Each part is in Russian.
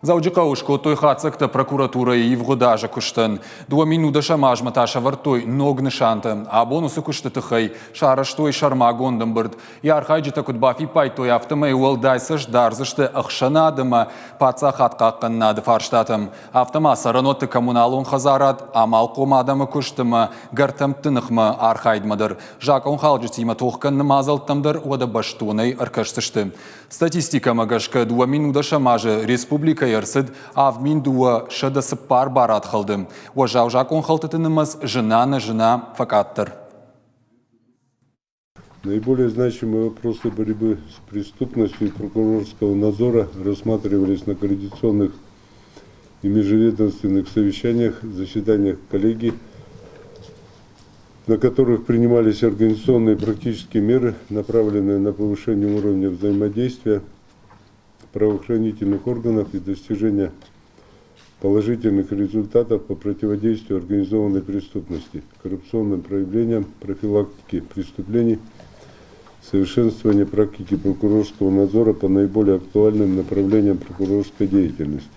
Заудикаушко той хацакта прокуратура и вгодажа куштан. 2 минута шамажма таша вартой ног нишанта, а бонусы куштатахай, шара штой шарма гондамбард. Яр хайджита кудбафи пай той автомай уалдайсаш дарзашты ахшанадама, паца хаткаккан нады фарштатам. Автома сараноты коммуналун хазарат, амал комадама куштама, гартам тынахма архайдмадар. Жак он халджитима тохкан намазалтамдар, ода баштунай аркашташты. Статистика магашка 2 минута шамажа республика ярсыд, а в Миндуа шада сыппар барат халдым. Уажау жакон халтытынымыз жена на жена факаттыр. Наиболее значимые вопросы борьбы с преступностью и прокурорского надзора рассматривались на координационных и межведомственных совещаниях, заседаниях коллегий, на которых принимались организационные и практические меры, направленные на повышение уровня взаимодействия правоохранительных органов и достижения положительных результатов по противодействию организованной преступности, коррупционным проявлениям, профилактике преступлений, совершенствование практики прокурорского надзора по наиболее актуальным направлениям прокурорской деятельности.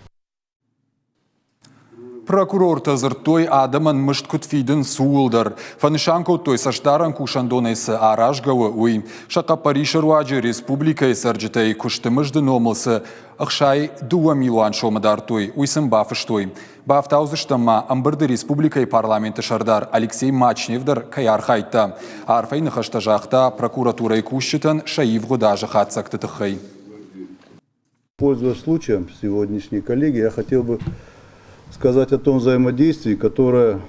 Прокурор тазыртой адаман мышт кутфиден суылдар. Фанышанко той саштаран кушандонайсы аражгавы уй. Шака Паришерваджи республика сарджитай куштымыжды номылсы. Ахшай 2 миллион шомадар той. Уйсын бафыштой. Бафтаузыштама амбырды республика и парламенты шардар Алексей Мачневдар каяр хайта. Арфайны хаштажахта прокуратура и кущитан шаивгу даже хатсак тытыхай. Пользуясь случаем сегодняшней коллегии, я хотел бы сказать о том взаимодействии, которое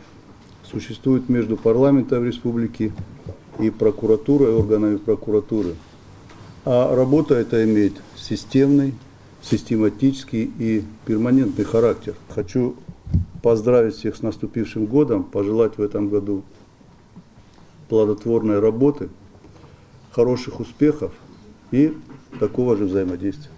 существует между парламентом республики и прокуратурой, органами прокуратуры. А работа эта имеет системный, систематический и перманентный характер. Хочу поздравить всех с наступившим годом, пожелать в этом году плодотворной работы, хороших успехов и такого же взаимодействия.